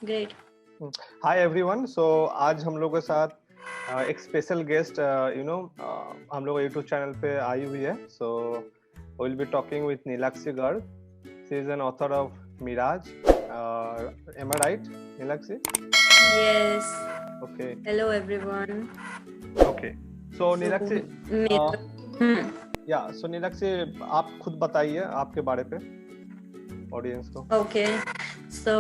Great. Hi everyone. सो आज हम लोग के साथ एक स्पेशल गेस्ट हम लोग यूट्यूब चैनल पे आई हुई है। So will be talking with Nilakshi Garg. She is an author of Mirage. Am I right Nilakshi? Yes. Okay hello everyone. Okay. So Nilakshi मेरा सो नीलाक्षी आप खुद बताइए आपके बारे पे ऑडियंस को। ओके। सो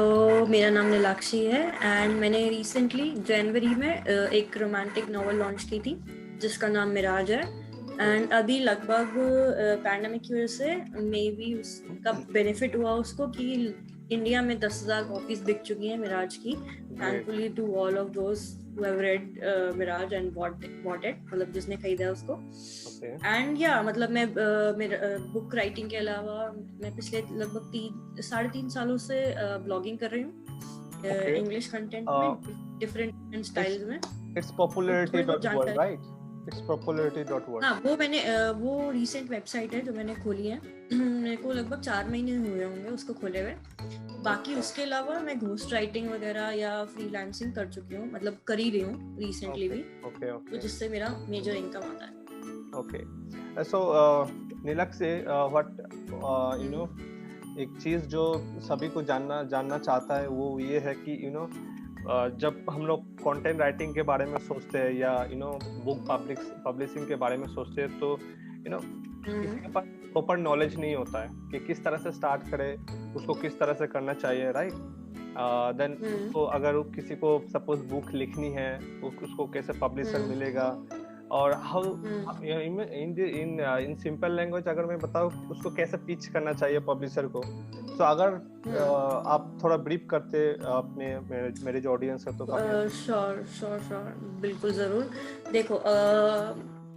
मेरा नाम नीलाक्षी है एंड मैंने रिसेंटली जनवरी में एक रोमांटिक नॉवल लॉन्च की थी जिसका नाम मिराज है। एंड अभी लगभग पैंडेमिक की वजह से मे बी उसका बेनिफिट हुआ उसको कि इंडिया में 10,000 कॉपीज बिक चुकी हैं मिराज की। Thankfully to all of those who have read Mirage and bought it, मतलब जिसने खरीदा उसको। एंड मतलब मैं बुक राइटिंग के अलावा मैं पिछले लगभग 3.5 सालों से ब्लॉगिंग कर रही हूँ इंग्लिश कंटेंट में, डिफरेंट स्टाइल्स में। It's popularity.world, right? It's popularity.world. हाँ, वो मैंने वो रीसेंट वेबसाइट है जो मैंने खोली है। मेरे को लगभग 4 महीने हुए होंगे उसको खोले हुए। बाकी उसके अलावा मैं घोस्ट राइटिंग वगैरह या फ्रीलांसिंग कर चुकी हूँ, मतलब कर ही रही हूँ रिसेंटली भी। तो जिससे मेरा मेजर इनकम आता है। Okay. So Neelakshi, what you know एक चीज जो सभी को जानना चाहता है वो ये है कि जब हम लोग कंटेंट राइटिंग के बारे में सोचते हैं या बुक पब्लिशिंग के बारे में सोचते हैं तो किसी के पास प्रॉपर नॉलेज नहीं होता है कि किस तरह से स्टार्ट करे, उसको किस तरह से करना चाहिए, राइट? देन उसको अगर किसी को सपोज बुक लिखनी है उसको कैसे पब्लिशर मिलेगा, और हाउ इन सिंपल लैंग्वेज अगर मैं बताऊं उसको कैसे पिच करना चाहिए पब्लिशर को। तो अगर आप थोड़ा ब्रीफ करते अपने मेरे जो ऑडियंस है तो श्योर बिल्कुल जरूर। देखो,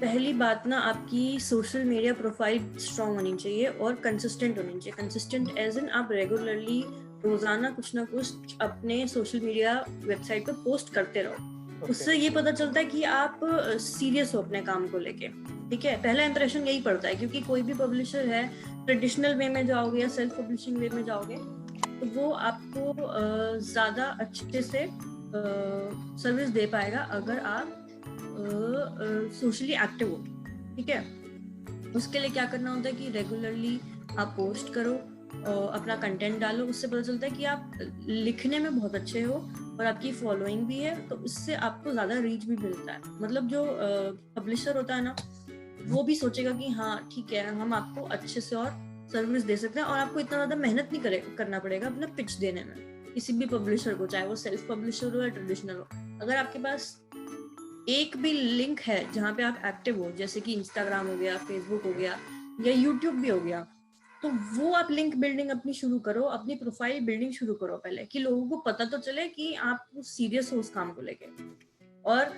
पहली बात ना, आपकी सोशल मीडिया प्रोफाइल स्ट्रांग होनी चाहिए और कंसिस्टेंट होनी चाहिए। कंसिस्टेंट एज इन आप रेगुलरली रोजाना कुछ ना कुछ अपने सोशल मीडिया वेबसाइट पर पोस्ट करते रहो। उससे ये पता चलता है कि आप सीरियस हो अपने काम को लेके। ठीक है, पहला इंप्रेशन यही पड़ता है, क्योंकि कोई भी पब्लिशर है ट्रेडिशनल वे में जाओगे या सेल्फ पब्लिशिंग वे में जाओगे तो वो आपको ज्यादा अच्छे से सर्विस दे पाएगा अगर आप सोशली एक्टिव हो। ठीक है, उसके लिए क्या करना होता है कि रेगुलरली आप पोस्ट करो, अपना कंटेंट डालो। उससे पता चलता है कि आप लिखने में बहुत अच्छे हो और आपकी फॉलोइंग भी है, तो इससे आपको ज्यादा रीच भी मिलता है। मतलब जो पब्लिशर होता है ना, वो भी सोचेगा कि हाँ ठीक है, हम आपको अच्छे से और सर्विस दे सकते हैं और आपको इतना ज्यादा मेहनत नहीं करना पड़ेगा अपना पिच देने में। किसी भी पब्लिशर को, चाहे वो सेल्फ पब्लिशर हो या ट्रेडिशनल हो, अगर आपके पास एक भी लिंक है जहाँ पे आप एक्टिव हो, जैसे कि इंस्टाग्राम हो गया, फेसबुक हो गया या यूट्यूब भी हो गया, तो वो आप लिंक बिल्डिंग अपनी शुरू करो, अपनी प्रोफाइल बिल्डिंग शुरू करो पहले, कि लोगों को पता तो चले कि आप सीरियस हो उस काम को लेके। और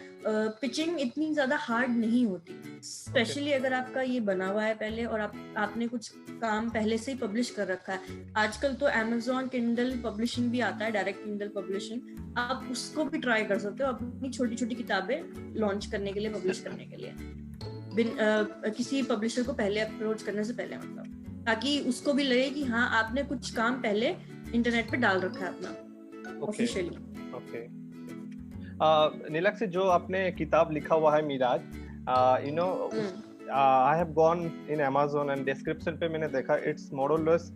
पिचिंग इतनी ज्यादा हार्ड नहीं होती, स्पेशली अगर आपका ये बना हुआ है पहले और आपने कुछ काम पहले से ही पब्लिश कर रखा है। आजकल तो Amazon Kindle पब्लिशिंग भी आता है, डायरेक्ट Kindle पब्लिशिंग, आप उसको भी ट्राई कर सकते हो अपनी छोटी छोटी किताबें लॉन्च करने के लिए, पब्लिश करने के लिए, किसी पब्लिशर को पहले अप्रोच करने से पहले, मतलब ताकि उसको भी लगे कि हाँ आपने कुछ काम पहले इंटरनेट पे डाल रखा है अपना ऑफिशियली। नीलाक्षी, जो आपने किताब लिखा हुआ है Mirage, I have gone in Amazon and description पे मैंने देखा इट्स मोर और less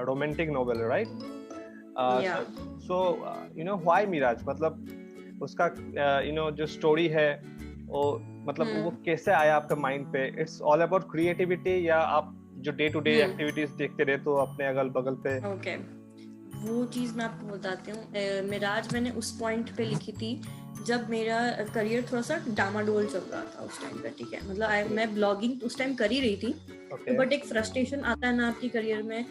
romantic novel, right? So why Mirage, मतलब उसका जो स्टोरी है वो, मतलब वो कैसे आया आपके माइंड पे? इट्स ऑल अबाउट क्रिएटिविटी या आप जो डे टू डे एक्टिविटीज देखते रहते हो अपने अगल बगल पे? ओके, वो चीज़ मैं आपको बताती हूँ। मिराज मैंने उस पॉइंट पे लिखी थी जब मेरा करियर थोड़ा सा डामाडोल चल रहा था उस टाइम पे। ठीक है, मतलब मैं ब्लॉगिंग उस टाइम कर ही रही थी, तो बट एक फ्रस्ट्रेशन आता है ना आपकी करियर में,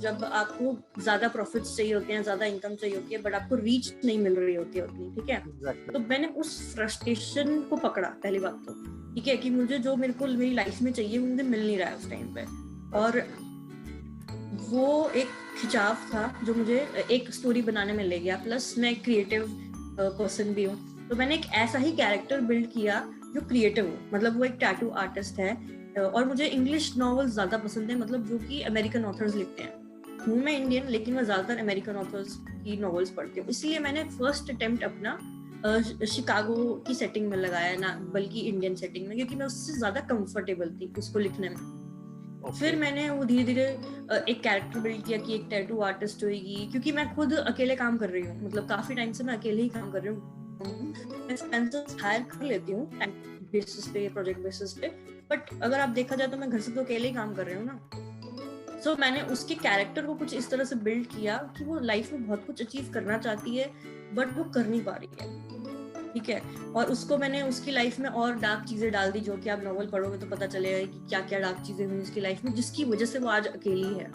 जब आपको ज्यादा प्रॉफिट्स चाहिए होते हैं, ज्यादा इनकम चाहिए होती है, बट आपको रीच नहीं मिल रही होती है उतनी। ठीक है, तो मैंने उस फ्रस्ट्रेशन को पकड़ा पहली बात तो, ठीक है, कि मुझे जो मेरी लाइफ में चाहिए मुझे मिल नहीं रहा है उस टाइम पे। और वो एक खिंचाव था जो मुझे एक स्टोरी बनाने में ले गया। प्लस मैं क्रिएटिव पर्सन भी हूँ, तो मैंने एक ऐसा ही कैरेक्टर बिल्ड किया जो क्रिएटिव हो। मतलब वो एक टैटू आर्टिस्ट है और मुझे इंग्लिश नॉवेल्स ज्यादा पसंद है, मतलब जो कि अमेरिकन ऑथर्स लिखते हैं। हूँ मैं इंडियन, लेकिन मैं ज्यादातर अमेरिकन ऑथर्स की नॉवेल्स पढ़ती हूँ, इसलिए मैंने फर्स्ट अटेम्प्ट अपना शिकागो की सेटिंग में लगाया ना, बल्कि इंडियन सेटिंग में, क्योंकि मैं उससे ज्यादा कंफर्टेबल थी उसको लिखने में। फिर मैंने वो धीरे धीरे एक कैरेक्टर बिल्ड किया कि एक टैटू आर्टिस्ट होगी, क्योंकि मैं खुद अकेले काम कर रही हूँ, मतलब काफी टाइम से मैं अकेले ही काम कर रही हूँ। मैं फ्रीलांसर्स हायर कर लेती हूँ टाइम बेसिस पे, प्रोजेक्ट बेसिस पे, बट अगर आप देखा जाए तो मैं घर से तो अकेले ही काम कर रही हूँ ना। सो मैंने उसके कैरेक्टर को कुछ इस तरह से बिल्ड किया कि वो लाइफ में बहुत कुछ अचीव करना चाहती है, बट वो कर नहीं पा रही है, ठीक है। और उसको मैंने उसकी लाइफ में और डार्क चीजें डाल दी, जो कि आप नॉवल पढ़ोगे तो पता चलेगा कि क्या क्या डार्क चीजें हुई उसकी लाइफ में, जिसकी वजह से वो आज अकेली है।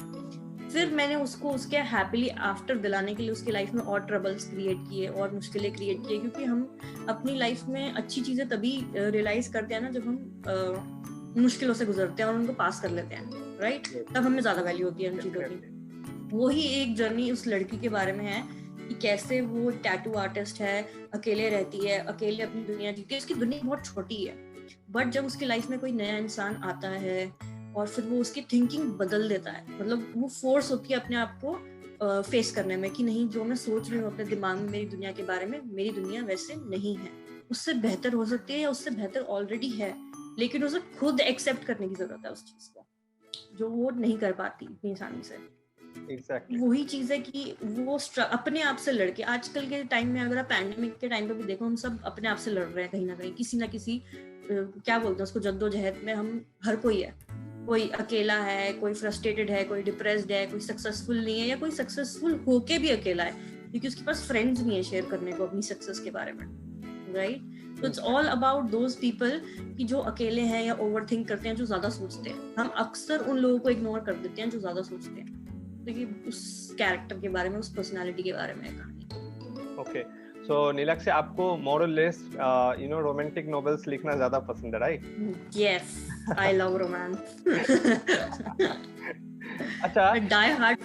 फिर मैंने उसको उसके हैप्पीली आफ्टर दिलाने के लिए उसकी लाइफ में और ट्रबल्स क्रिएट किए और मुश्किलें क्रिएट किए, क्योंकि हम अपनी लाइफ में अच्छी चीजें तभी रियलाइज करते हैं ना जब हम मुश्किलों से गुजरते हैं और उनको पास कर लेते हैं, राइट, तब हमें ज्यादा वैल्यू होती है उन चीजों की। वही एक जर्नी उस लड़की के बारे में है कि कैसे वो टैटू आर्टिस्ट है, अकेले रहती है, अकेले अपनी दुनिया जीती है, उसकी दुनिया बहुत छोटी है, बट जब उसकी लाइफ में कोई नया इंसान आता है और फिर वो उसकी थिंकिंग बदल देता है, मतलब वो फोर्स होती है अपने आप को फेस करने में कि नहीं, जो मैं सोच रही हूँ अपने दिमाग में मेरी दुनिया के बारे में, मेरी दुनिया वैसे नहीं है, उससे बेहतर हो सकती है या उससे बेहतर ऑलरेडी है, लेकिन उसे खुद एक्सेप्ट करने की जरूरत है उस चीज को, जो वो नहीं कर पाती इतनी आसानी से। Exactly. वही चीज है कि वो अपने आप से लड़के, आजकल के टाइम में अगर आप पैंडेमिक के टाइम पे भी देखो, हम सब अपने आप से लड़ रहे हैं कहीं ना कहीं, किसी ना किसी क्या बोलते हैं उसको, जद्दोजहद में हम हर कोई है, कोई अकेला है, कोई फ्रस्ट्रेटेड है, कोई डिप्रेस्ड है, कोई सक्सेसफुल नहीं है, या कोई सक्सेसफुल होके भी अकेला है क्योंकि उसके पास फ्रेंड्स नहीं है शेयर करने को अपनी सक्सेस के बारे में, राइट। तो it's all about those people कि जो अकेले हैं या ओवरथिंक करते हैं, जो ज्यादा सोचते हैं। हम अक्सर उन लोगों को इग्नोर कर देते हैं जो ज्यादा सोचते हैं, तो ये उस कैरेक्टर के बारे में, उस पर्सनालिटी के बारे में है कहानी। ओके, सो नीलाक्षी, आपको मोर और लेस रोमांटिक नॉवेल्स लिखना ज्यादा पसंद है, right? Yes, I love romance. अच्छा, डाई हार्ड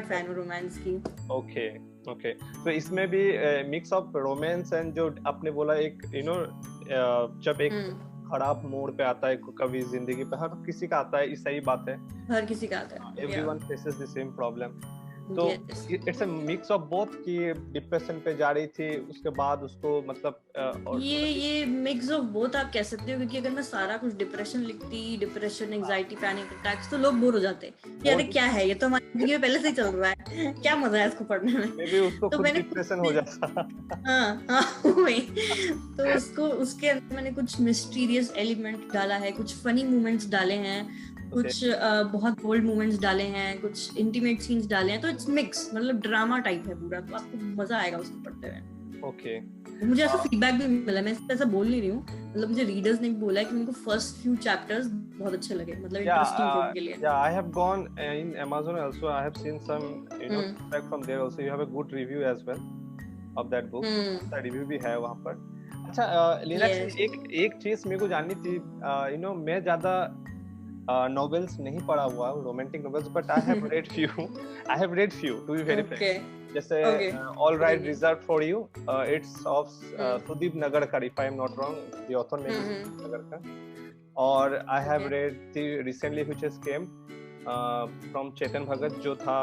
फैन रोमांस की। ओके ओके, तो इसमें भी मिक्स ऑफ रोमांस एंड जो आपने बोला एक जब एक खराब मोड़ पे आता है कभी जिंदगी पे, हर किसी का आता है, ये सही बात है, हर किसी का आता है, everyone faces the same problem. तो it's a mix of both कि डिप्रेशन पे जा रही थी, उसके बाद उसको मतलब ये मिक्स ऑफ बोथ आप कह सकते हो, क्योंकि अगर मैं सारा कुछ डिप्रेशन लिखती, डिप्रेशन, एंजाइटी, पैनिक अटैक्स, तो लोग बोर हो जाते यार, ये क्या है, ये तो हमारी जिंदगी में पहले से ही चल रहा है, क्या मजा है इसको पढ़ने में। मे बी उसको तो मैंने डिप्रेशन हो जाता। हाँ वही, तो उसको उसके अंदर मैंने कुछ मिस्टीरियस एलिमेंट डाला है, कुछ फनी मोमेंट्स डाले हैं, कुछ बहुत बोल्ड मोमेंट्स डाले हैं, कुछ इंटीमेट सीन्स डाले हैं, तो इट्स मिक्स, मतलब ड्रामा टाइप है पूरा, तो आपको मजा आएगा उसको पढ़ते हुए। ओके, मुझे ऐसा फीडबैक भी मिला, मैं ऐसा बोल नहीं रही हूँ, मतलब मुझे रीडर्स ने भी बोला है कि उनको फर्स्ट फ्यू चैप्टर्स बहुत अच्छे लगे, मतलब इंटरेस्टिंग थे उनके लिए। Yeah, I have gone in Amazon also. I have seen some feedback from there also. You have a good review as well of that book. उसका रिव्यू भी है वहाँ पर। अच्छा, लीलाक्षी, एक चीज मेरे को जाननी थी, मैं ज्यादा नॉवेल्स नहीं पढ़ा हुआ romantic novels, but I have read few to be very frank. जैसे all right reserve for you, it's of Sudeep Nagarkar, if I am not wrong, the author name is Nagarkar. और I have read the recently which has come from Chetan Bhagat, जो था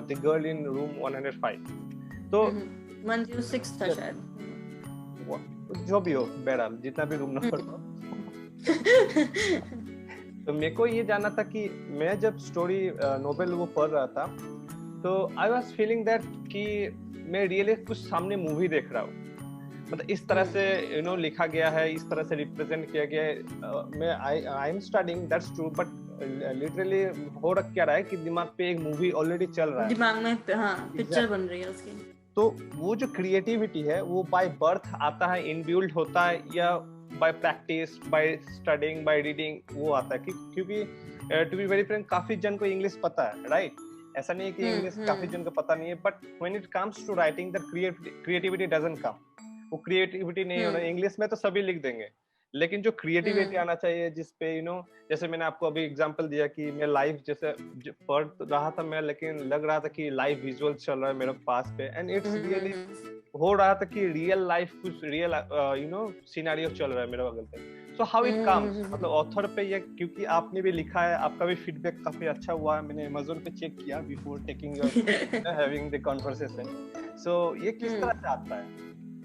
the girl in room 105। तो 106 था शायद, जो भी हो, बहरहाल जितना भी रूम नंबर हो। तो मेरे को ये जानना था कि मैं जब स्टोरी नोवेल वो पढ़ रहा था, तो आई वाज फीलिंग दैट कि मैं रियली कुछ सामने मूवी देख रहा हूँ, मतलब इस तरह से लिखा गया है, इस तरह से रिप्रेजेंट किया गया है। मैं I am studying, that's true, but literally हो रख क्या रहा है कि दिमाग पे एक मूवी ऑलरेडी चल रहा है, दिमाग में पिक्चर बन रही है उसकी। तो वो जो क्रिएटिविटी है वो बाय बर्थ आता है, इनबिल्ड होता है, या bye practice, by studying, by reading वो आता है? क्योंकि टू बी वेरी फ्रैंक, काफी जन को इंग्लिश पता है, राइट? ऐसा नहीं है कि इंग्लिश काफी जन को पता नहीं है, but when it comes to writing, the creativity doesn't come. वो क्रिएटिविटी नहीं होना, इंग्लिश में तो सभी लिख देंगे, लेकिन जो क्रिएटिविटी आना चाहिए, जिसपे जैसे मैंने आपको अभी एग्जांपल दिया कि मैं लाइव जैसे पढ़ रहा था मैं, लेकिन लग रहा था कि लाइव विजुअल चल रहा है मेरे पास पे, एंड इट्स रियली हो रहा था कि रियल लाइफ कुछ रियल सिनेरियो चल रहा है मेरे बगल पे। सो हाउ इट कम्स, मतलब ऑथर पे ये, क्योंकि आपने भी लिखा है, आपका भी फीडबैक काफी अच्छा हुआ है, मैंने Amazon पे चेक किया before taking your having the conversation. So ये किस तरह से आता है,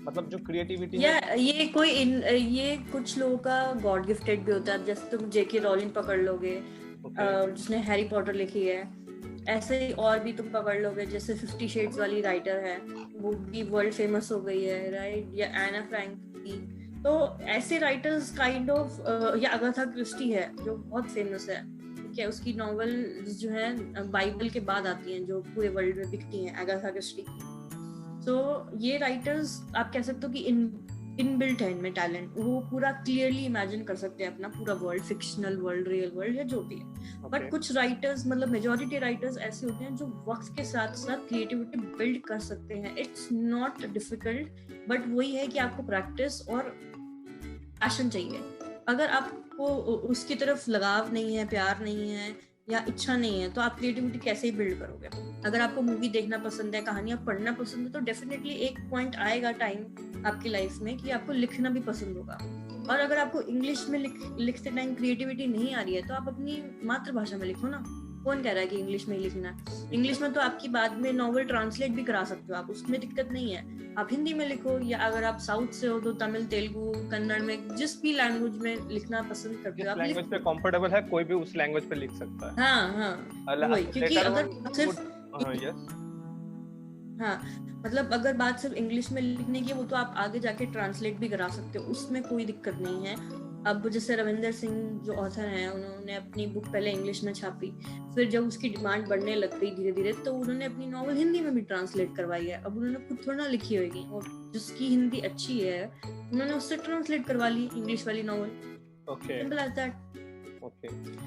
मतलब जो क्रिएटिविटी है? ये कुछ लोगों का गॉड गिफ्टेड भी होता है। जैसे तुम जेके रॉलिंग पकड़ लोगे, जिसने हैरी पॉटर लिखी है, ऐसे ही और भी तुम पकड़ लोगे, जैसे 50 शेड्स वाली राइटर है, वो भी वर्ल्ड फेमस हो गई है, राइट? या एना फ्रैंक की। तो ऐसे राइटर्स काइंड ऑफ, या अगाथा क्रिस्टी है जो बहुत फेमस है, ठीक है? उसकी नॉवेल जो है बाइबल के बाद आती हैं, जो पूरे वर्ल्ड में बिकती हैं, अगाथा क्रिस्टी की। तो ये राइटर्स आप कह सकते हो कि इनबिल्ट है इनमें टैलेंट, वो पूरा क्लियरली इमेजिन कर सकते हैं अपना पूरा world, fictional world, real world, या जो भी है। बट कुछ राइटर्स, मतलब मेजॉरिटी राइटर्स ऐसे होते हैं जो वक्त के साथ साथ क्रिएटिविटी बिल्ड कर सकते हैं। इट्स नॉट डिफिकल्ट, बट वही है कि आपको प्रैक्टिस और पैशन चाहिए। अगर आपको उसकी तरफ लगाव नहीं है, प्यार नहीं है या इच्छा नहीं है, तो आप क्रिएटिविटी कैसे ही बिल्ड करोगे? अगर आपको मूवी देखना पसंद है, कहानियां पढ़ना पसंद है, तो डेफिनेटली एक पॉइंट आएगा टाइम आपकी लाइफ में कि आपको लिखना भी पसंद होगा। और अगर आपको इंग्लिश में लिखते टाइम क्रिएटिविटी नहीं आ रही है, तो आप अपनी मातृभाषा में लिखो ना। कौन कह रहा है कि इंग्लिश में ही लिखना है? इंग्लिश में तो आपकी बाद में नॉवेल ट्रांसलेट भी करा सकते हो आप, उसमें दिक्कत नहीं है। आप हिंदी में लिखो, या अगर आप साउथ से हो तो तमिल, तेलुगु, कन्नड़ में, जिस भी लैंग्वेज में लिखना पसंद करते हो आप, लैंग्वेज पे कंफर्टेबल है, कोई भी उस लैंग्वेज पे लिख सकता है। वही, क्योंकि अगर सिर्फ मतलब अगर बात सिर्फ इंग्लिश में लिखने की, वो तो आप आगे जाके ट्रांसलेट भी करा सकते हो, उसमें कोई दिक्कत नहीं है। अब जैसे रविंदर सिंह जो ऑथर हैं, उन्होंने अपनी बुक पहले इंग्लिश में छापी, फिर जब उसकी डिमांड बढ़ने लग गई धीरे धीरे, तो उन्होंने अपनी नॉवल हिंदी में भी ट्रांसलेट करवाई है। अब उन्होंने खुद थोड़ा ना लिखी होगी, और जिसकी हिंदी अच्छी है उन्होंने उससे ट्रांसलेट करवा ली इंग्लिश वाली नॉवल। Simple as that.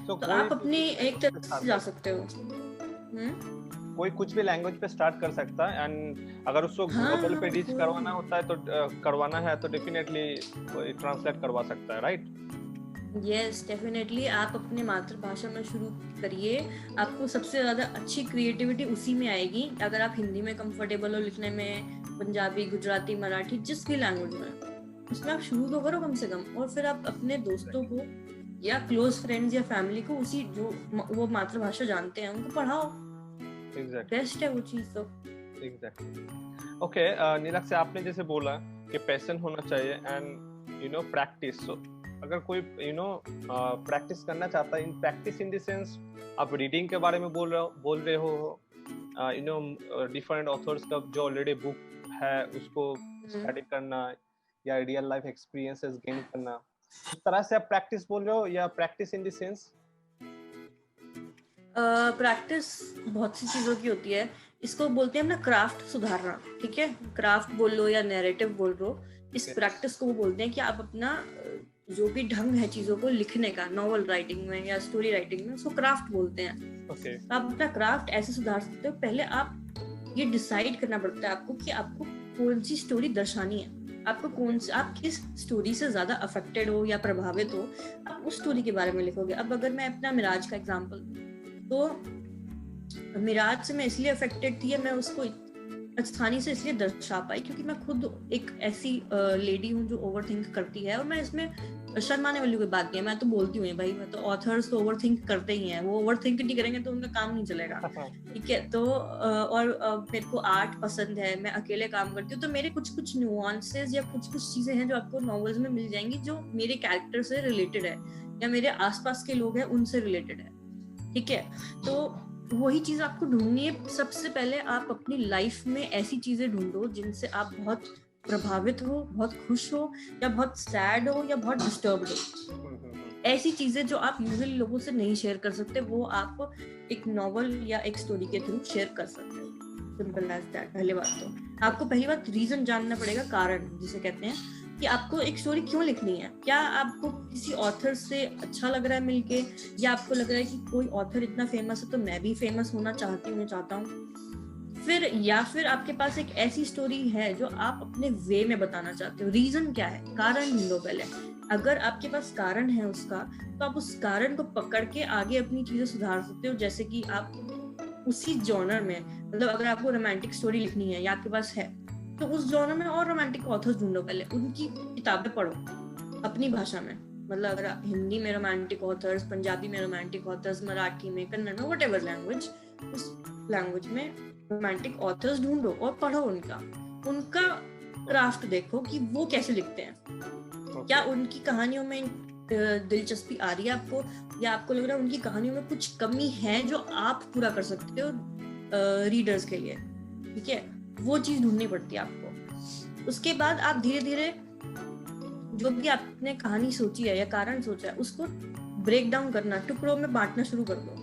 तो आप अपनी एक तरफ से जा सकते हो। कोई कुछ भी लैंग्वेज पे स्टार्ट कर सकता है, एंड अगर उसको ग्लोबल पे रीच करवाना होता है, तो करवाना है तो डेफिनेटली ट्रांसलेट करवा सकता है, राइट? Yes, definitely. आप अपने मातृभाषा में शुरू करिए, आपको सबसे ज्यादा अच्छी क्रिएटिविटी उसी में आएगी। अगर आप हिंदी में कंफर्टेबल हो लिखने में, पंजाबी, गुजराती, मराठी, जिस भी लैंग्वेज में, उसमें आप शुरू तो करो कम से कम, और फिर आप अपने दोस्तों को या क्लोज फ्रेंड्स या फैमिली को उसी जो वो मातृभाषा जानते हैं उनको पढ़ाओ। बेस्ट है वो चीज तो। एग्जैक्टली। ओके, नीलक से आपने जैसे बोला कि पैशन होना चाहिए एंड प्रैक्टिस। सो अगर कोई प्रैक्टिस करना चाहता है, in practice in the sense आप रीडिंग के बारे में बोल रहे हो, डिफरेंट ऑथर्स का जो ऑलरेडी बुक है उसको स्टडी करना, या रियल लाइफ एक्सपीरियंसेस गेन करना, इस तरह से आप प्रैक्टिस बोल रहे हो, या practice in the sense? Practice बहुत सी चीजों की होती है, इसको बोलते हैं अपना क्राफ्ट सुधारना, ठीक है? क्राफ्ट बोल लो या नैरेटिव बोल लो, इस प्रैक्टिस को वो बोलते हैं कि आप अपना जो भी ढंग है चीजों को लिखने का, नॉवल राइटिंग में या स्टोरी राइटिंग में, उसको क्राफ्ट बोलते हैं। आप अपना क्राफ्ट ऐसे सुधार सकते हो, पहले आप ये डिसाइड करना पड़ता है आपको कि आपको कौन सी स्टोरी दर्शानी है, आपको आप किस स्टोरी से ज्यादा अफेक्टेड हो या प्रभावित हो, आप उस स्टोरी के बारे में लिखोगे। अब अगर मैं अपना मिराज का एग्जांपल, तो मिराज से मैं इसलिए अफेक्टेड थी, मैं उसको आसानी से इसलिए दर्शा पाई क्योंकि मैं खुद एक ऐसी लेडी हूँ जो ओवरथिंक करती है, और मैं इसमें शर्माने वाली कोई बात नहीं है, मैं तो बोलती हूँ भाई, मैं तो ऑथर्स तो ओवरथिंक करते ही हैं, वो ओवरथिंक नहीं करेंगे तो उनका काम नहीं चलेगा, ठीक है? तो और मेरे को आर्ट पसंद है, मैं अकेले काम करती हूँ, तो मेरे कुछ कुछ न्यूआंसेस या कुछ कुछ चीजें हैं जो आपको नॉवेल्स में मिल जाएंगी, जो मेरे कैरेक्टर से रिलेटेड है या मेरे आसपास के लोग हैं उनसे रिलेटेड है, ठीक है? तो वही चीज आपको ढूंढनी है। सबसे पहले आप अपनी लाइफ में ऐसी चीजें ढूंढो जिनसे आप बहुत प्रभावित हो, बहुत खुश हो, या बहुत सैड हो, या बहुत डिस्टर्ब्ड हो। ऐसी चीजें जो आप यूजुअली लोगों से नहीं शेयर कर सकते, वो आप एक नॉवल या एक स्टोरी के थ्रू शेयर कर सकते हो। Simple as that. पहली बात तो आपको रीजन जानना पड़ेगा, कारण जिसे कहते हैं कि आपको एक स्टोरी क्यों लिखनी है। क्या आपको किसी ऑथर से अच्छा लग रहा है मिलके, या आपको लग रहा है कि कोई ऑथर इतना फेमस है तो मैं भी फेमस होना चाहता हूँ। फिर या फिर आपके पास एक ऐसी स्टोरी है जो आप अपने वे में बताना चाहते हो। रीजन क्या है, कारण ढूंढो पहले। अगर आपके पास कारण है उसका, तो आप उस कारण को पकड़ के आगे अपनी चीजें सुधार सकते हो। जैसे कि आप उसी जॉनर में, मतलब अगर आपको रोमांटिक स्टोरी लिखनी है या आपके पास है, तो उस जॉनर में और रोमांटिक ऑथर्स ढूंढो पहले, उनकी किताबें पढ़ो अपनी भाषा में, मतलब अगर हिंदी में रोमांटिक ऑथर्स, पंजाबी में रोमांटिक ऑथर्स, मराठी में, कन्नड़ में, व्हाटएवर लैंग्वेज, उस लैंग्वेज में रोमांटिक ऑथर्स ढूंढो और पढ़ो उनका क्राफ्ट देखो कि वो कैसे लिखते हैं। क्या उनकी कहानियों में दिलचस्पी आ रही है आपको, या आपको लग रहा है उनकी कहानियों में कुछ कमी है जो आप पूरा कर सकते हो रीडर्स के लिए, ठीक है, वो चीज ढूंढनी पड़ती है आपको। उसके बाद आप धीरे धीरे जो भी आपने कहानी सोची है या कारण सोचा है उसको ब्रेक डाउन करना, टुकड़ों में बांटना शुरू कर दो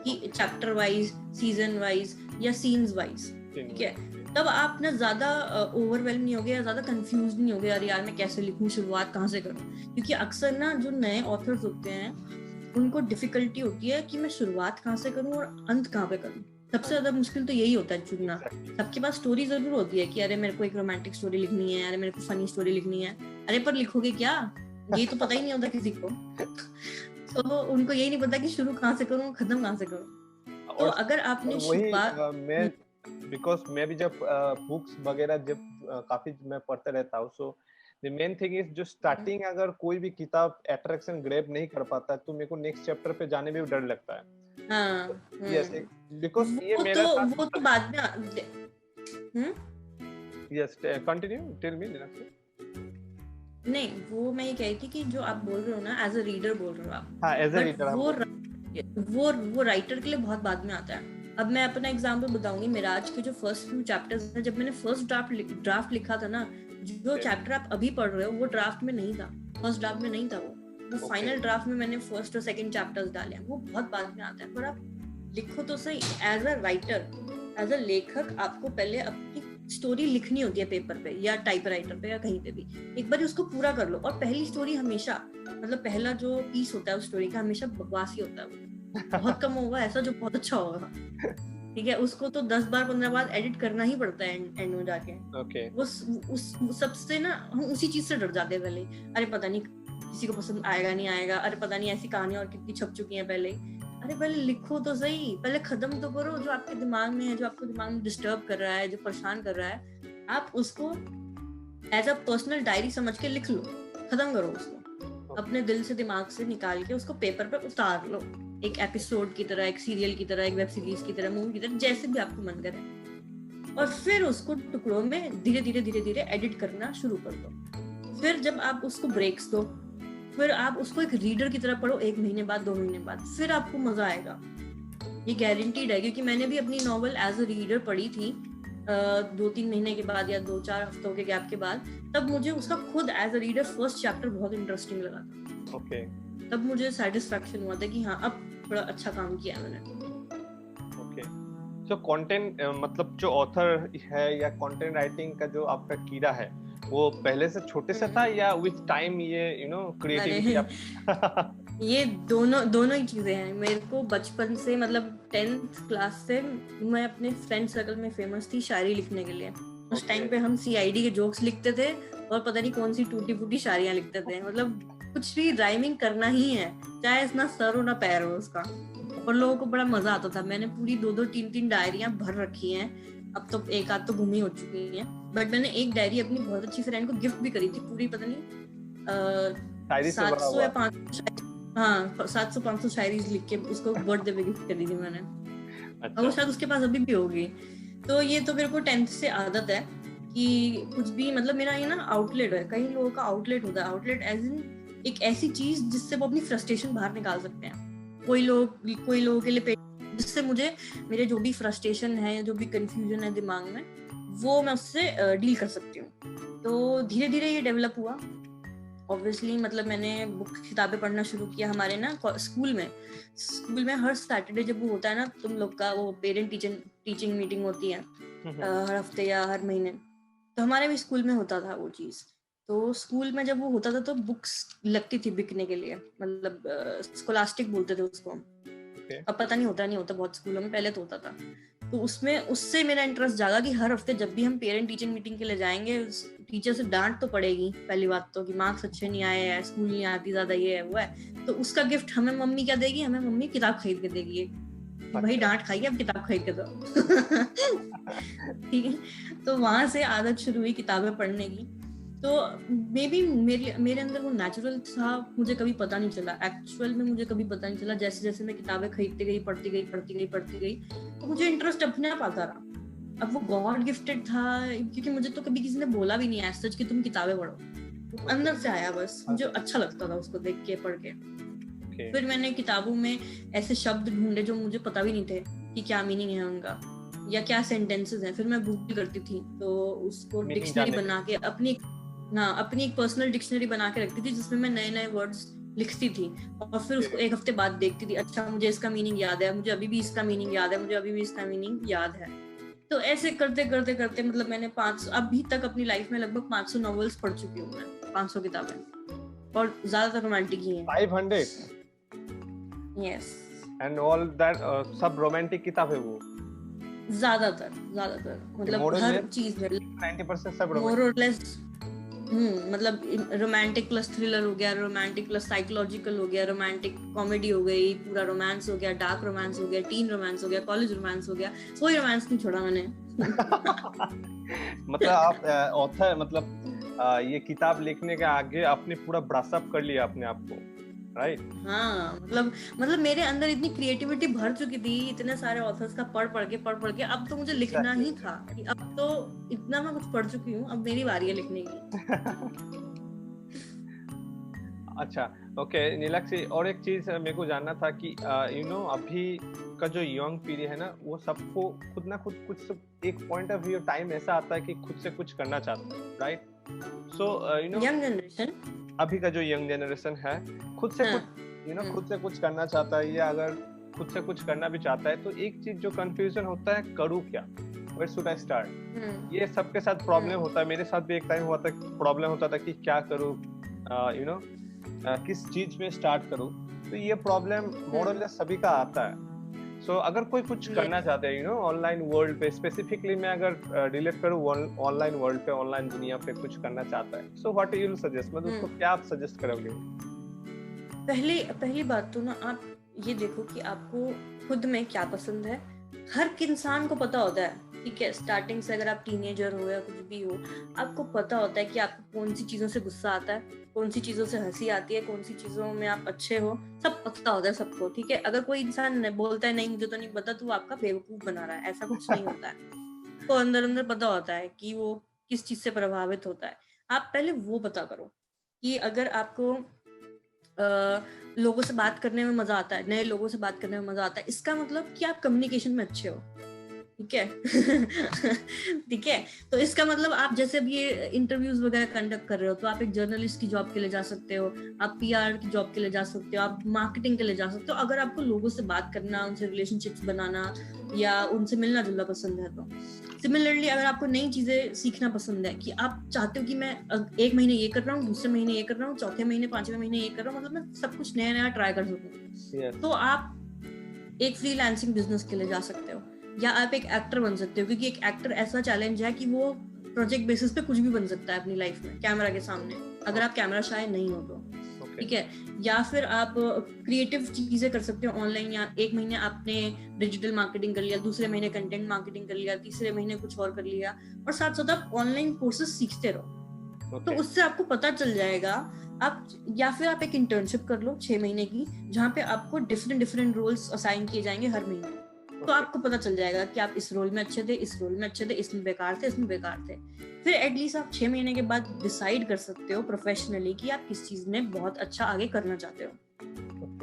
कि चैप्टर वाइज, सीजन वाइज या सीन्स वाइज, ठीक है। तब आप ना ज्यादा ओवरवेल्म नहीं होगे या ज्यादा कंफ्यूज नहीं होगे, यार मैं कैसे लिखूं, शुरुआत कहाँ से करूं। क्योंकि अक्सर ना जो नए ऑथर्स होते हैं उनको डिफिकल्टी होती है कि मैं शुरुआत कहाँ से करूं और अंत कहाँ पे करूं। सबसे ज्यादा मुश्किल तो यही होता है चुनना। सबके पास स्टोरी जरूर होती है कि अरे मेरे को एक रोमांटिक स्टोरी लिखनी है, अरे मेरे को फनी स्टोरी लिखनी है, अरे पर लिखोगे क्या, ये तो पता ही नहीं होता किसी को। तो उनको यही नहीं पता कि शुरू कहाँ से करूं, खत्म कहाँ से करूं। तो अगर आपने शुरुआत मैं बिकॉज मैं भी जब बुक्स वगैरह जब काफी मैं पढ़ते रहता हूँ, so the main thing is जो स्टार्टिंग अगर कोई भी किताब अट्रैक्शन ग्रैब नहीं कर पाता तो मेरे को नेक्स्ट चैप्टर पे जाने में भी डर लगता है। यस, बिकॉज ये मेरा साथ वो तो बाद में यस कंटिन्यू टेल मी। नहीं, वो मैं ये कह रही थी कि जो आप बोल रहे हो ना एज अ रीडर बोल रहे हो आप, हाँ एज अ रीडर वो राइटर के लिए बहुत बाद में आता है। अब मैं अपना एग्जांपल बताऊंगी, मिराज के जो फर्स्ट फ्यू चैप्टर्स हैं, जब मैंने फर्स्ट ड्राफ्ट लिखा था ना, जो चैप्टर आप अभी पढ़ रहे हो वो ड्राफ्ट में नहीं था, फर्स्ट ड्राफ्ट में नहीं था वो फाइनल ड्राफ्ट में मैंने फर्स्ट और सेकंड चैप्टर्स डाले हैं, वो बहुत बाद में आता है। पर आप लिखो तो सही, as a writer, as a लेखक आपको पहले अपनी स्टोरी लिखनी होती है पेपर पे या टाइपराइटर पे या कहीं पे भी, एक बार उसको पूरा कर लो। और पहली स्टोरी हमेशा, मतलब पहला जो पीस होता है उस स्टोरी का हमेशा बकवास ही होता है, बहुत कम होगा ऐसा जो बहुत अच्छा होगा, ठीक है। उसको तो 10 बार 15 बार एडिट करना ही पड़ता है एंड में जाके। उस सबसे ना हम उसी चीज से डर जाते हैं पहले, अरे पता नहीं किसी को पसंद आएगा नहीं आएगा, अरे पता नहीं ऐसी कहानियां और कितनी छप चुकी हैं पहले। अरे पहले लिखो तो सही, पहले खत्म तो करो जो आपके दिमाग में है, जो आपको दिमाग में डिस्टर्ब कर रहा है, जो परेशान कर रहा है, आप उसको एज अ पर्सनल डायरी समझ के लिख लो, खत्म करो उसको, अपने दिल से दिमाग से निकाल के उसको पेपर पर उतार लो, एक एपिसोड की तरह, एक सीरियल की तरह, एक वेब सीरीज की तरह, मूवी की तरह, जैसे भी आपको मन करे। और फिर उसको टुकड़ों में धीरे धीरे एडिट करना शुरू कर दो। फिर जब आप उसको ब्रेक्स दो, फिर आप उसको एक रीडर की तरह पढ़ो, 1 महीने बाद, 2 महीने बाद, फिर आपको मजा आएगा, ये गारंटीड है। क्योंकि मैंने भी अपनी नॉवल एज अ रीडर पढ़ी थी 2-3 महीने के बाद या 2-4 हफ्तों के गैप के बाद, तब मुझे उसका खुद as a reader first chapter बहुत इंटरेस्टिंग लगा था। तब मुझे सेटिस्फैक्शन हुआ था कि हाँ अब थोड़ा अच्छा काम किया मैंने। सो कंटेंट मतलब जो ऑथर है या कंटेंट राइटिंग का जो आपका कीड़ा है वो पहले से छोटे से था या विद टाइम ये क्रिएटिविटी ये दोनों ही चीजें हैं। मेरे को बचपन से, मतलब 10th क्लास से मैं अपने फ्रेंड सर्कल में फेमस थी शायरी लिखने के लिए। उस टाइम पे हम सीआईडी के जोक्स लिखते थे और पता नहीं कौन सी टूटी फूटी शायरियां लिखते थे, मतलब कुछ भी राइमिंग करना ही है, चाहे इतना सर हो ना पैर हो उसका, और लोगों को बड़ा मजा आता था। मैंने पूरी 2-2, 3-3 डायरियां भर रखी हैं, अब तो एक आध तो गुमी हो चुकी है, बट मैंने एक डायरी अपनी बहुत अच्छी फ्रेंड को गिफ्ट भी करी थी, पूरी पता नहीं 700 या 500 शायरी लिख के उसको बर्थडे पे गिफ्ट करी थी मैंने। अच्छा। वो शायद उसके पास अभी भी होगी। तो ये तो मेरे को 10th से आदत है कि कुछ भी, मतलब मेरा ये ना आउटलेट है, कई लोगों का आउटलेट होता है, आउटलेट एज इन एक ऐसी चीज जिससे वो अपनी फ्रस्ट्रेशन बाहर निकाल सकते हैं। कोई लोगों के लिए जिससे मुझे मेरे जो भी फ्रस्ट्रेशन है, जो भी कंफ्यूजन है दिमाग में, वो मैं उससे डील कर सकती हूँ। तो धीरे धीरे ये डेवलप हुआ ऑब्वियसली। मतलब मैंने बुक किताबें पढ़ना शुरू किया। हमारे ना स्कूल में हर सैटरडे जब वो होता है ना, तुम लोग का वो पेरेंट टीचिंग मीटिंग होती है हर हफ्ते या हर महीने, तो हमारे भी स्कूल में होता था वो चीज। तो स्कूल में जब वो होता था तो बुक्स लगती थी बिकने के लिए, मतलब स्कोलास्टिक बोलते थे उसको। अब पता नहीं होता बहुत स्कूलों में, पहले तो होता था। तो उससे मेरा इंटरेस्ट जागा कि हर हफ्ते जब भी हम पेरेंट टीचिंग मीटिंग के लिए जाएंगे, टीचर से डांट तो पड़ेगी पहली बात तो, कि मार्क्स अच्छे नहीं आए हैं, स्कूल नहीं आती ज्यादा, ये है वो है। तो उसका गिफ्ट हमें मम्मी क्या देगी, हमें मम्मी किताब खरीद के देगी कि भाई डांट खाई अब किताब खरीद के दो। ठीक है। तो वहां से आदत शुरू हुई किताबें पढ़ने की। तो मे बी मेरे अंदर वो नेचुरल था, मुझे कभी पता नहीं चला, एक्चुअल में मुझे कभी पता नहीं चला। जैसे जैसे मैं किताबें खरीदती गई, पढ़ती गई, तो मुझे इंटरेस्ट अपने आप आता रहा। अब वो गॉड गिफ्टेड था, क्योंकि मुझे तो कभी किसी ने बोला भी नहीं है सच कि तुम किताबें पढ़ो, वो अंदर से आया बस, मुझे अच्छा लगता था उसको देख के, पढ़ के। फिर मैंने किताबों में ऐसे शब्द ढूंढे जो मुझे पता भी नहीं थे कि क्या मीनिंग है उनका या क्या सेंटेंसेस हैं। फिर मैं गूगल करती थी, तो उसको डिक्शनरी बना के अपनी एक पर्सनल डिक्शनरी बना के रखती थी, जिसमें मैं नए नए वर्ड्स लिखती थी, और फिर उसको एक हफ्ते बाद देखती थी, अच्छा मुझे इसका मीनिंग याद है, मुझे अभी भी इसका मीनिंग याद है, मुझे अभी भी इसका मीनिंग याद है। तो ऐसे करते करते करते मतलब मैंने अभी तक अपनी लाइफ में लगभग 500 नॉवेल्स पढ़ चुकी हूँ मैं, 500 किताबें, और ज्यादातर रोमांटिक ही हैं। 500? यस। एंड ऑल दैट सब रोमांटिक किताब है वो? ज्यादातर मतलब हर चीज में 90% सब मोर और लेस। मतलब रोमांटिक प्लस थ्रिलर हो गया, रोमांटिक प्लस साइकोलॉजिकल हो गया, रोमांटिक कॉमेडी हो गई, पूरा रोमांस हो गया, डार्क रोमांस हो गया, टीन रोमांस हो गया, कॉलेज रोमांस हो गया, कोई रोमांस नहीं छोड़ा मैंने। मतलब आप ऑथर, मतलब ये किताब लिखने के आगे आपने पूरा ब्रश अप कर लिया अपने आप को, राइट? हाँ, मतलब मेरे अंदर इतनी क्रिएटिविटी भर चुकी थी इतने सारे ऑथर्स का पढ़ पढ़ के, अब तो मुझे लिखना ही था कि अब तो इतना मैं कुछ पढ़ चुकी हूँ, अब मेरी बारी है लिखने की। अच्छा, ओके नीलाक्षी, और एक चीज मेरे को जानना था कि अभी का जो यंग पीढ़ी है ना, वो सबको खुद ना खुद कुछ एक पॉइंट ऑफ व्यू टाइम ऐसा आता है कि खुद से कुछ करना चाहता है, राइट? सो यंग जनरेशन, अभी का जो यंग जनरेशन है, खुद से कुछ खुद से कुछ करना चाहता है, या अगर खुद से कुछ करना भी चाहता है, तो एक चीज जो कंफ्यूजन होता है, करूँ क्या, वेयर शुड आई स्टार्ट? ये सबके साथ प्रॉब्लम होता है, मेरे साथ भी एक टाइम हुआ था, प्रॉब्लम होता था कि क्या करूँ, किस चीज में स्टार्ट करूँ। तो ये प्रॉब्लम मोर और लेस सभी का आता है। सो अगर कोई कुछ करना चाहते हैं ऑनलाइन वर्ल्ड पे, स्पेसिफिकली मैं अगर रिलेट करूँ ऑनलाइन वर्ल्ड पे, ऑनलाइन दुनिया पे कुछ करना चाहता है, so what you will suggest, मतलब उसको क्या आप सजेस्ट करोगे? पहली बात तो ना आप ये देखो कि आपको खुद में क्या पसंद है। हर इंसान को पता होता है, ठीक है, स्टार्टिंग से, अगर आप टीनेजर हो या कुछ भी हो, आपको पता होता है कि आपको कौन सी चीजों से गुस्सा आता है, कौन सी चीजों से हंसी आती है, कौन सी चीजों में आप अच्छे हो, सब पता होता है सबको, ठीक है। अगर कोई इंसान बोलता है नहीं मुझे तो नहीं पता, तो वो आपका बेवकूफ बना रहा है, ऐसा कुछ नहीं होता है। तो अंदर अंदर पता होता है कि वो किस चीज से प्रभावित होता है। आप पहले वो पता करो कि अगर आपको लोगों से बात करने में मजा आता है, नए लोगों से बात करने में मजा आता है, इसका मतलब कि आप कम्युनिकेशन में अच्छे हो, ठीक है। ठीक है, तो इसका मतलब आप जैसे अब ये इंटरव्यूज वगैरह कंडक्ट कर रहे हो, तो आप एक जर्नलिस्ट की जॉब के लिए जा सकते हो, आप पीआर की जॉब के लिए जा सकते हो, आप मार्केटिंग के लिए जा सकते हो। अगर आपको लोगों से बात करना, उनसे रिलेशनशिप्स बनाना या उनसे मिलना जुलना पसंद है, तो सिमिलरली अगर आपको नई चीजें सीखना पसंद है, कि आप चाहते हो कि मैं एक महीने ये कर रहा हूँ, दूसरे महीने ये कर रहा हूँ, चौथे महीने, पांचवें महीने ये कर रहा हूँ, मतलब मैं सब कुछ नया नया ट्राई कर सकूँ, तो आप एक फ्रीलांसिंग बिजनेस के लिए जा सकते हो, या आप एक एक्टर बन सकते हो, क्योंकि एक एक्टर ऐसा चैलेंज है कि वो प्रोजेक्ट बेसिस पे कुछ भी बन सकता है अपनी लाइफ में कैमरा के सामने, अगर आप कैमरा शाय नहीं हो तो, ठीक है। या फिर आप क्रिएटिव चीजें कर सकते हो ऑनलाइन, या एक महीने आपने डिजिटल मार्केटिंग कर लिया, दूसरे महीने कंटेंट मार्केटिंग कर लिया, तीसरे महीने कुछ और कर लिया, और साथ साथ आप ऑनलाइन कोर्सेज सीखते रहो, तो उससे आपको पता चल जाएगा। आप या फिर आप एक इंटर्नशिप कर लो 6 महीने की, जहाँ पे आपको डिफरेंट रोल्स असाइन किए जाएंगे हर महीने, तो आपको पता चल जाएगा कि आप इस रोल में अच्छे थे, इस रोल में अच्छे थे, इसमें बेकार थे, इसमें बेकार थे। फिर एटलीस्ट आप 6 महीने के बाद डिसाइड कर सकते हो प्रोफेशनली कि आप किस चीज में बहुत अच्छा आगे करना चाहते हो।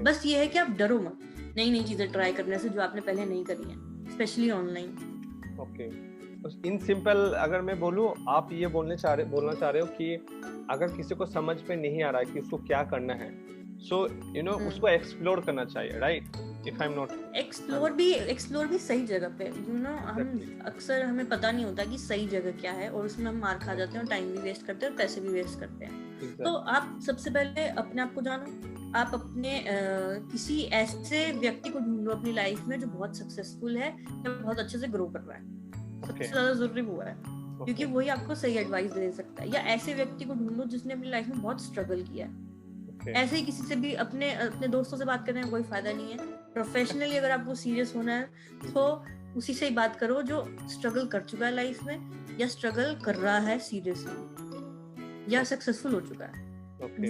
बस ये है कि आप डरो मत नई नई चीजें ट्राई करने से जो आपने पहले नहीं करी है, specially online. Okay, in simple अगर मैं बोलूं, आप ये बोलना चाह रहे हो कि अगर किसी को समझ में नहीं आ रहा है कि उसको क्या करना है, सो उसको एक्सप्लोर करना चाहिए, right? If I am not explore भी सही जगह पे, हम अक्सर हमें पता नहीं होता कि सही जगह क्या है, और उसमें हम मार खा जाते हैं, टाइम भी वेस्ट करते हैं और पैसे भी वेस्ट करते हैं। तो आप सबसे पहले अपने आप को जानो, आप अपने किसी ऐसे व्यक्ति को ढूंढो अपनी लाइफ में जो बहुत सक्सेसफुल है या बहुत अच्छे से ग्रो कर रहा है, सबसे ज्यादा जरूरी वो है, क्योंकि वही आपको सही एडवाइस दे सकता है। या ऐसे व्यक्ति को ढूंढो जिसने अपनी लाइफ में बहुत स्ट्रगल किया है। ऐसे ही किसी से भी अपने दोस्तों से बात करने में कोई फायदा नहीं है। प्रोफेशनली अगर आपको सीरियस होना है तो उसी से ही बात करो जो स्ट्रगल कर चुका है लाइफ में, या स्ट्रगल कर रहा है सीरियसली। या सक्सेसफुल हो चुका है,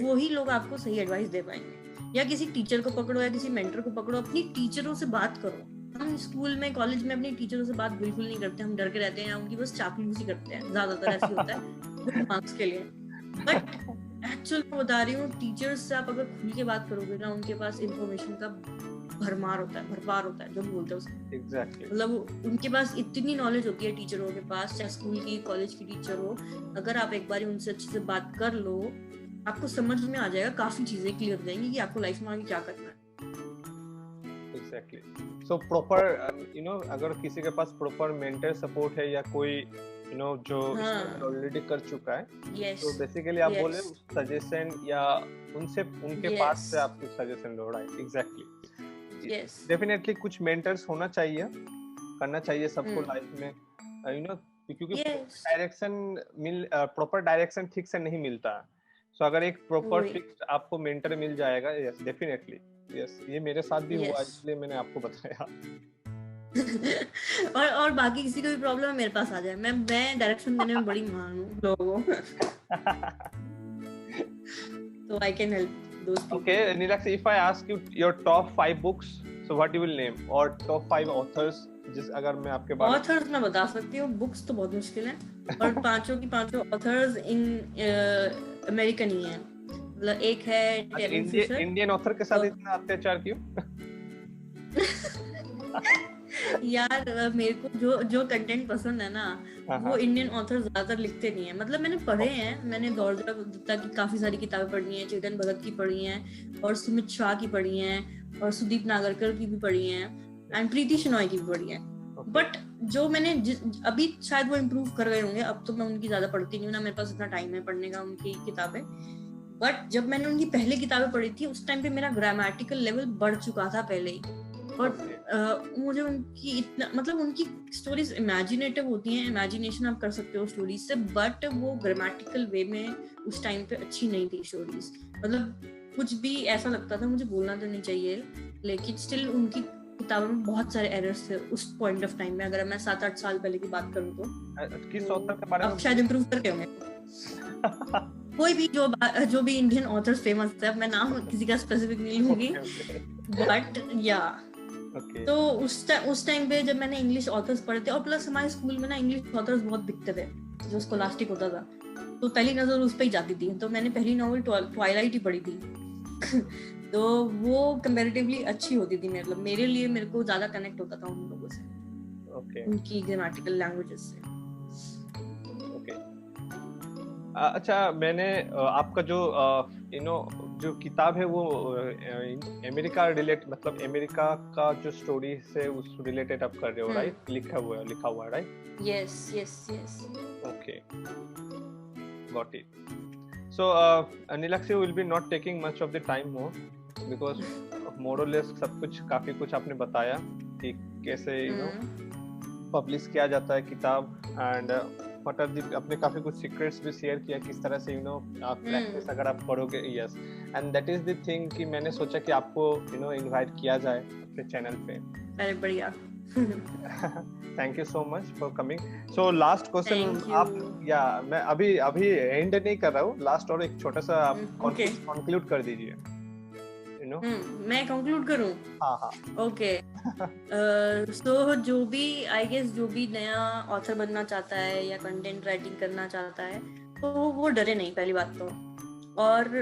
वही लोग आपको सही एडवाइस दे पाएंगे। या किसी टीचर को पकड़ो या किसी मेंटर को पकड़ो, अपनी टीचरों से बात करो। हम स्कूल में कॉलेज में अपनी टीचरों से बात बिल्कुल नहीं करते, हम डर के रहते हैं या उनकी बस चापलूसी करते हैं, ज्यादातर ऐसे होता है मार्क्स के लिए। बट एक्चुअल में बता रही हूँ, टीचर्स से आप अगर खुल के बात करोगे ना, उनके पास इंफॉर्मेशन का भरमार होता है, जो बोलते हैं उसको। एग्जैक्टली। मतलब उनके पास इतनी नॉलेज होती है टीचरों के पास, चाहे स्कूल की कॉलेज की टीचर हो, अगर आप एक बार उनसे अच्छे से बात कर लो, आपको समझ में आ जाएगा, काफी चीजें क्लियर हो जाएंगी कि आपको लाइफ में आगे क्या करना है। एग्जैक्टली। सो प्रॉपर अगर किसी के पास प्रॉपर मेंटर सपोर्ट है या कोई जो ऑलरेडी कर चुका है, तो बेसिकली आप बोले सजेशन या उनके पास से आप कुछ सजेशन लो, राइट? एग्जैक्टली। डेफिनेटली कुछ मेंटर्स होना चाहिए, करना चाहिए सबको लाइफ में, क्योंकि प्रॉपर डायरेक्शन ठीक से नहीं मिलता। सो अगर एक प्रॉपर फिक्स आपको मेंटर मिल जाएगा, यस डेफिनेटली, यस, ये मेरे साथ भी हुआ, इसलिए मैंने आपको बताया। और बाकी किसी को भी प्रॉब्लम है, मेरे पास आ जाए, मैं डायरेक्शन देने में बड़ी महान हूँ लोगों को। So I can help those people. Okay, Nilakshi, if I ask you your top 5 books, so what you will name, or top 5 authors, जिस अगर मैं आपके बारे में authors मैं बता सकती हूँ, books तो बहुत मुश्किल है, और पांचों की पांचों authors अमेरिकन ही हैं। मतलब एक है इंडियन ऑथर के साथ इतना अत्याचार क्यों? यार मेरे को जो कंटेंट पसंद है ना, वो इंडियन ऑथर ज्यादातर लिखते नहीं है। मतलब मैंने पढ़े हैं, मैंने दौड़जा गुप्ता की काफी सारी किताबें पढ़ी हैं, चेतन भगत की पढ़ी हैं, और सुमित शाह की पढ़ी हैं, और सुदीप नागरकर की भी पढ़ी हैं, एंड प्रीति शेनॉय की भी पढ़ी हैं। बट जो मैंने अभी शायद वो इम्प्रूव कर गए होंगे, अब तो मैं उनकी ज्यादा पढ़ती नहीं हूँ ना, मेरे पास इतना टाइम है पढ़ने का उनकी किताबें। बट जब मैंने उनकी पहले किताबें पढ़ी थी, उस टाइम पे मेरा ग्रामेटिकल लेवल बढ़ चुका था पहले ही, और मुझे उनकी इतना, मतलब उनकी स्टोरीज इमेजिनेटिव होती हैं, इमेजिनेशन आप कर सकते हो स्टोरीज से, बट वो ग्रामेटिकल वे में उस टाइम पे अच्छी नहीं थी स्टोरीज। मतलब कुछ भी ऐसा लगता था, मुझे बोलना तो नहीं चाहिए, लेकिन स्टिल उनकी किताबों में बहुत सारे एरर्स थे उस पॉइंट ऑफ टाइम में। अगर मैं 7-8 साल पहले की बात करूँ तो किस ऑथर के बारे में अब शायद इम्प्रूव करके होंगे। कोई भी जो भी इंडियन ऑथर्स फेमस है, मैं नाम किसी का स्पेसिफिक नहीं लूंगी, बट या तो उस टाइम पे जब मैंने इंग्लिश ऑथर्स पढ़े थे, और प्लस हमारे स्कूल में ना इंग्लिश ऑथर्स बहुत बिकते थे, जो स्कॉलास्टिक होता था, तो पहली नजर उस पे ही जाती थी। तो मैंने पहली नॉवेल ट्वाइलाइट ही पढ़ी थी। तो वो कंपैरेटिवली अच्छी होती थी, मतलब मेरे लिए, मेरे को ज्यादा कनेक्ट होता था उन लोगों से, उनकी ग्रामेटिकल लैंग्वेजेस से। अच्छा, मैंने आपका जो जो किताब है वो अमेरिका मतलब अमेरिका का जो स्टोरी से उस रिलेटेड आप कर रहे हो, राइट? लिखा हुआ है, right? Yes. Okay, got it. So Nilakshi will be not taking much of the time more, because more or less सब कुछ आपने बताया कि कैसे पब्लिश किया जाता है किताब, एंड अपने काफी कुछ सीक्रेट्स भी शेयर किया, किस तरह से आप प्रैक्टिस अगर आप करोगे। Yes, and that is the thing कि मैंने सोचा कि आपको इनवाइट किया जाए अपने चैनल पे। अरे बढ़िया। Thank you so much for coming. So last question, आप मैं अभी एंड नहीं कर रहा हूँ, लास्ट और एक छोटा सा आप कंक्लूड कर दीजिए। मैं कंक्लूड करूं? हाँ। ओके। सो जो भी नया ऑथर बनना चाहता है या कंटेंट राइटिंग करना चाहता है, तो वो डरे नहीं, पहली बात तो, और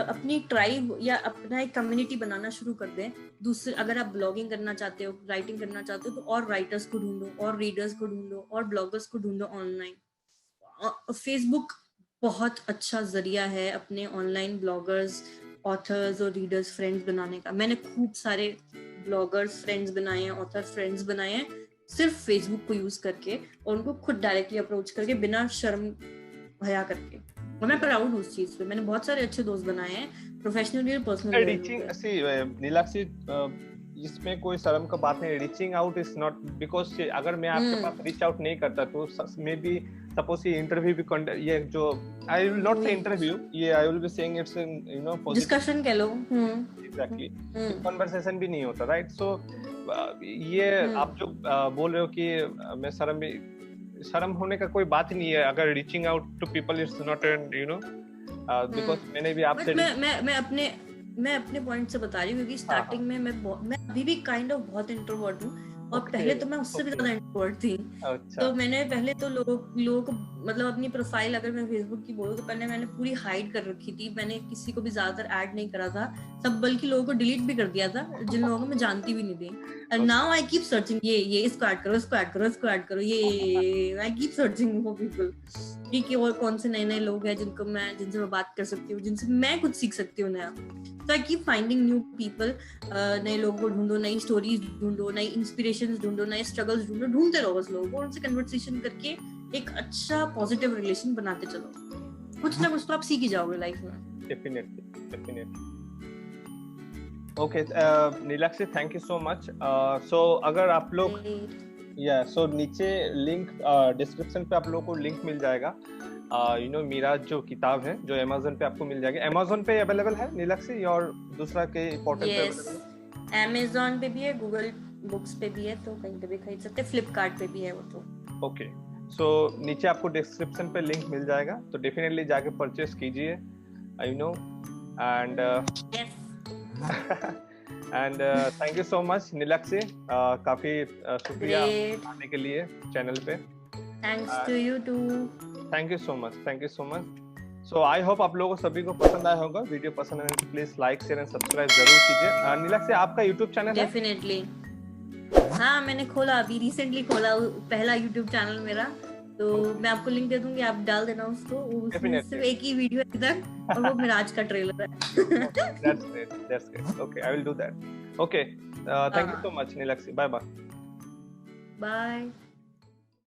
अपनी ट्राइब या अपना एक कम्युनिटी बनाना शुरू कर दें। दूसरे, अगर आप ब्लॉगिंग करना चाहते हो, राइटिंग करना चाहते हो, तो और राइटर्स को ढूंढो, और रीडर्स को ढूंढो, और ब्लॉगर्स को ढूंढो ऑनलाइन। फेसबुक बहुत अच्छा जरिया है अपने ऑनलाइन ब्लॉगर्स, ऑथर्स और रीडर्स फ्रेंड्स बनाने का। मैंने खूब सारे ब्लॉगर्स फ्रेंड्स बनाए हैं, ऑथर फ्रेंड्स बनाए हैं, सिर्फ फेसबुक को यूज करके, और उनको खुद डायरेक्टली अप्रोच करके, बिना शर्म भया करके। और मैं प्राउड हूँ उस चीज पे। मैंने बहुत सारे अच्छे दोस्त बनाए हैं, प्रोफेशनली और पर्सनली। रीचिंग, नीलाक्षी, इसमें कोई शर्म का बात नहीं। Reaching out is not, because अगर मैं आपके पास रीच आउट नहीं करता तो मे बी सपोज ये इंटरव्यू भी ये जो आई विल नॉट से इंटरव्यू, ये I will be saying it's discussion कह लो। एग्जैक्टली, कन्वर्सेशन भी नहीं होता, राइट? सो ये आप जो बोल रहे हो कि मैं शर्म भी, शर्म होने का कोई बात ही नहीं है अगर reaching out to people it's not an you know because मैंने भी आपसे मैं अपने पॉइंट से बता रही हूँ क्योंकि स्टार्टिंग में मैं अभी भी काइंड ऑफ बहुत इंट्रोवर्ट हूँ और पहले तो मैं उससे भी ज्यादा इंट्रोवर्ट थी। तो मैंने पहले तो लोगों को मतलब अपनी प्रोफाइल अगर मैं फेसबुक की बोलूँ तो पहले मैंने पूरी हाइड कर रखी थी। मैंने किसी को भी ज्यादातर ऐड नहीं करा था, सब बल्कि लोगों को डिलीट भी कर दिया था जिन लोगों को मैं जानती भी नहीं थी। And now I keep searching, ये इसको ऐड करो, इसको ऐड करो, इसको ऐड करो, ये I keep searching for people कि और कौन से नए लोग हैं जिनसे मैं बात कर सकती हूँ, जिनसे मैं कुछ सीख सकती हूँ नया। So I keep finding new people, नए लोगों को ढूंढो, नई स्टोरीज ढूंढो, नई इंस्पिरेशंस ढूंढो, नए स्ट्रगल्स ढूंढो, ढूंढते रहो बस लोगों को, उनसे कन्वर्सेशन करके एक अच्छा पॉजिटिव रिलेशन बनाते चलो। कुछ ना कुछ तो आप सीख ही जाओगे लाइफ में। Definitely. Okay Nilakshi, thank you so much. So अगर आप लोग सो नीचे लिंक डिस्क्रिप्शन पे आप लोगों को लिंक मिल जाएगा, यू नो मीरा जो किताब है जो अमेज़न पे आपको मिल जाएगी। अमेज़न पे अवेलेबल है नीलाक्षी, और दूसरा के पोर्टल पे अवेलेबल है? अमेज़न पे भी है, गूगल बुक्स पे भी है, तो कहीं पे भी खरीद सकते हैं, फ्लिपकार्ट पे भी है वो तो। ओके, सो नीचे आपको डिस्क्रिप्शन पे लिंक मिल जाएगा, तो डेफिनेटली जाके परचेस कीजिए, you know. And and thank you so much Nilakshi, काफी शुक्रिया आने के लिए चैनल पे। Thanks to you too. Thank you so much. So I hope आप लोगों को सभी को पसंद आया होगा। वीडियो पसंद आए तो please like share and subscribe जरूर कीजिए। नीलाक्षी, आपका यूट्यूब चैनल है? डेफिनेटली, हाँ मैंने खोला, अभी रिसेंटली खोला पहला यूट्यूब चैनल मेरा, तो मैं आपको लिंक दे दूंगी, आप डाल देना उसको। उसमें सिर्फ एक ही वीडियो है तक और वो मेरा आज का ट्रेलर है। That's great. Okay, I will do that. Okay, thank you so much Neelakshi. Bye. Bye.